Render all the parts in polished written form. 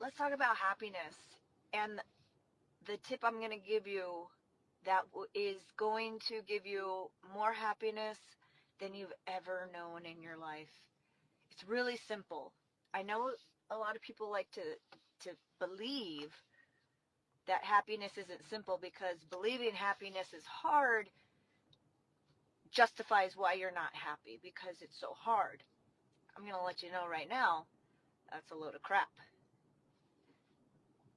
let's talk about happiness. And the tip I'm going to give you that is going to give you more happiness than you've ever known in your life. It's really simple. I know a lot of people like to believe that happiness isn't simple because believing happiness is hard justifies why you're not happy because it's so hard. I'm going to let you know right now, that's a load of crap.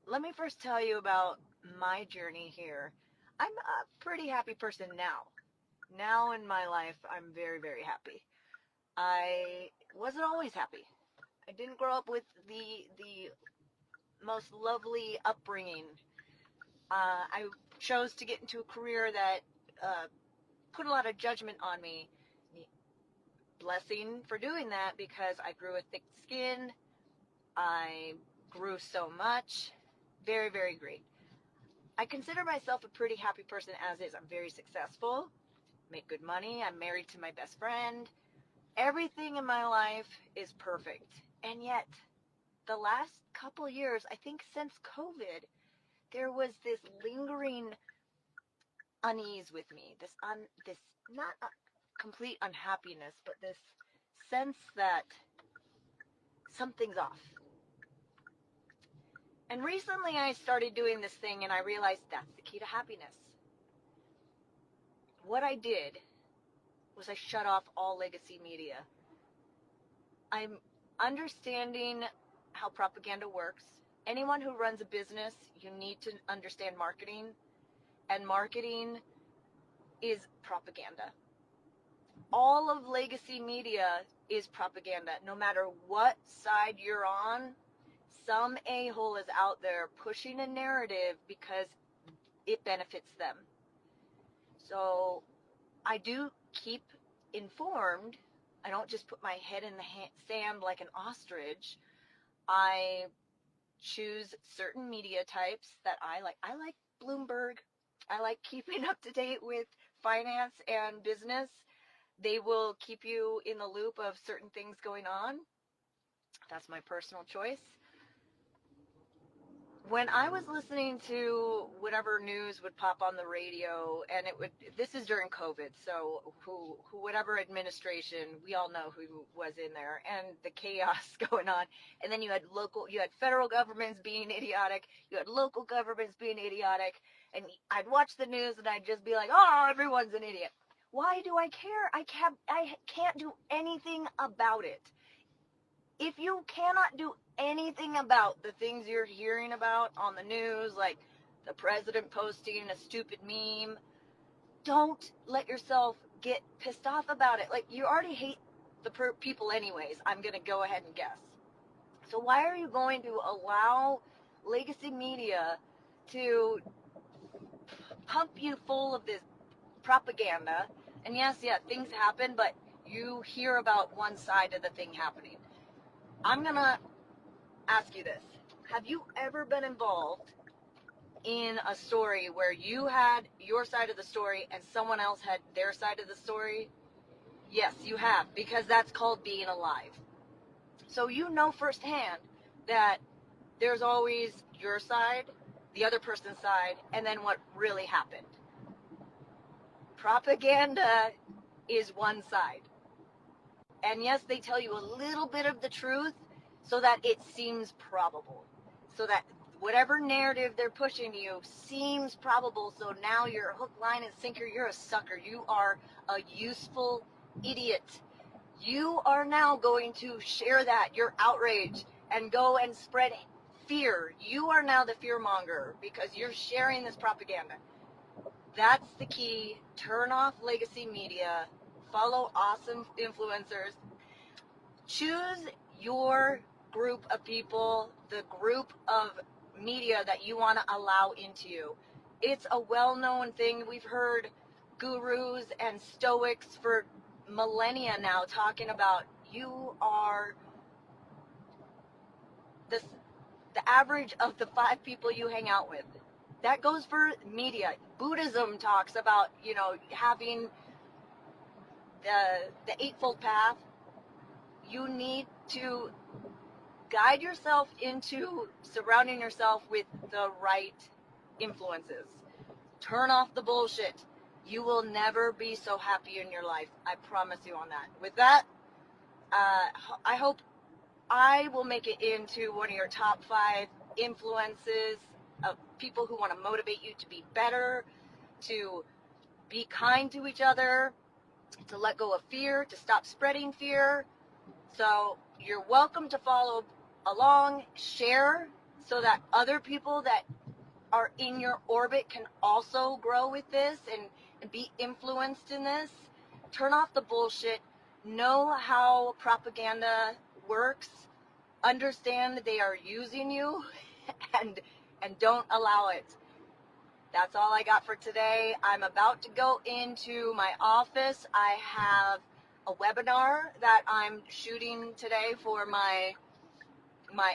Let me first tell you about my journey here. I'm a pretty happy person now. Now in my life, I'm very, very happy. I wasn't always happy. I didn't grow up with the most lovely upbringing. I chose to get into a career that put a lot of judgment on me. Blessing for doing that because I grew a thick skin. I grew so much. Very, very great. I consider myself a pretty happy person as is. I'm very successful, make good money. I'm married to my best friend. Everything in my life is perfect. And yet, the last couple years, I think since COVID, there was this lingering unease with me. This not complete unhappiness, but this sense that something's off. And recently I started doing this thing and I realized that's the key to happiness. What I did was I shut off all legacy media. I'm understanding how propaganda works. Anyone who runs a business, you need to understand marketing. And marketing is propaganda. All of legacy media is propaganda. No matter what side you're on, some a-hole is out there pushing a narrative because it benefits them. So I do keep informed. I don't just put my head in the sand like an ostrich. I choose certain media types that I like. I like Bloomberg. I like keeping up to date with finance and business. They will keep you in the loop of certain things going on. That's my personal choice. When I was listening to whatever news would pop on the radio, and this is during COVID, so whatever administration, we all know who was in there, and the chaos going on. And then you had federal governments being idiotic, you had local governments being idiotic, and I'd watch the news and I'd just be like, oh, everyone's an idiot. Why do I care? I can't do anything about it. If you cannot do anything about the things you're hearing about on the news, like the president posting a stupid meme, don't let yourself get pissed off about it. Like, you already hate the people anyways, I'm going to go ahead and guess. So why are you going to allow legacy media to pump you full of this propaganda? And yes, things happen, but you hear about one side of the thing happening. I'm going to ask you this. Have you ever been involved in a story where you had your side of the story and someone else had their side of the story? Yes, you have, because that's called being alive. So you know firsthand that there's always your side, the other person's side, and then what really happened. Propaganda is one side. And yes, they tell you a little bit of the truth so that it seems probable. So that whatever narrative they're pushing to you seems probable. So now you're hook, line, and sinker. You're a sucker. You are a useful idiot. You are now going to share that, your outrage, and go and spread fear. You are now the fear monger because you're sharing this propaganda. That's the key. Turn off legacy media. Follow awesome influencers. Choose your group of people, the group of media that you want to allow into you. It's a well-known thing. We've heard gurus and stoics for millennia now talking about you are the average of the 5 people you hang out with. That goes for media. Buddhism talks about, having the Eightfold Path. You need to guide yourself into surrounding yourself with the right influences. Turn off the bullshit. You will never be so happy in your life. I promise you on that. With that, I hope I will make it into one of your top 5 influences of people who want to motivate you to be better, to be kind to each other, to let go of fear, to stop spreading fear. So you're welcome to follow along, share, so that other people that are in your orbit can also grow with this and be influenced in this. Turn off the bullshit. Know how propaganda works. Understand that they are using you and don't allow it. That's all I got for today. I'm about to go into my office. I have a webinar that I'm shooting today for my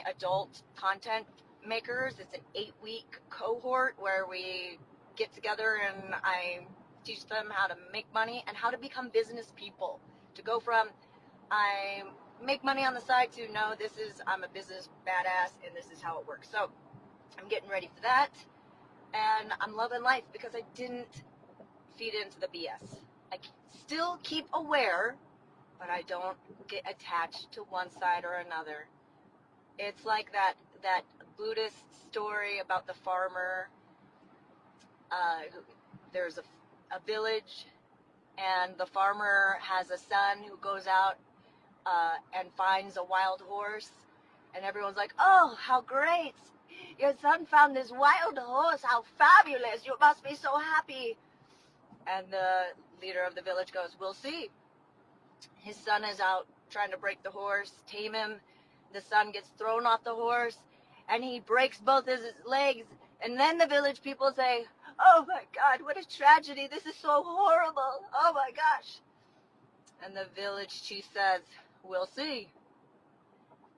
adult content makers. It's an 8-week cohort where we get together and I teach them how to make money and how to become business people. To go from I make money on the side to no, I'm a business badass and this is how it works. So I'm getting ready for that. And I'm loving life because I didn't feed into the BS. I still keep aware, but I don't get attached to one side or another. It's like that Buddhist story about the farmer. There's a village, and the farmer has a son who goes out and finds a wild horse, and everyone's like, "Oh, how great! Your son found this wild horse. How fabulous! You must be so happy." And the leader of the village goes, "We'll see." His son is out trying to break the horse, tame him. The son gets thrown off the horse, and he breaks both his legs. And then the village people say, "Oh my God, what a tragedy. This is so horrible. Oh my gosh." And the village chief says, "We'll see."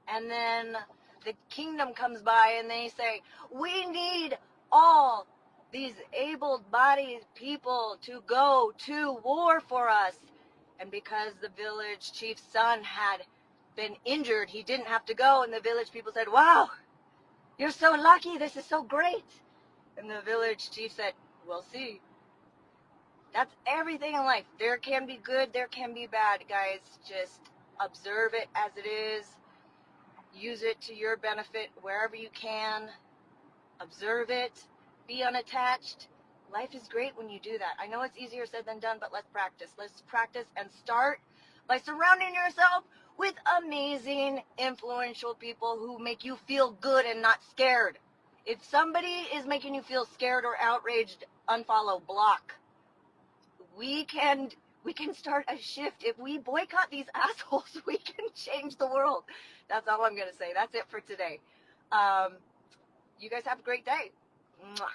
And then the kingdom comes by and they say, "We need all these able-bodied people to go to war for us." And because the village chief's son had been injured, he didn't have to go. And the village people said, "Wow, you're so lucky. This is so great." And the village chief said, "We'll see." That's everything in life. There can be good, there can be bad, guys. Just observe it as it is. Use it to your benefit wherever you can. Observe it. Be unattached. Life is great when you do that. I know it's easier said than done, but let's practice. Let's practice and start by surrounding yourself with amazing, influential people who make you feel good and not scared. If somebody is making you feel scared or outraged, unfollow, block. We can start a shift. If we boycott these assholes, we can change the world. That's all I'm going to say. That's it for today. You guys have a great day. Mwah.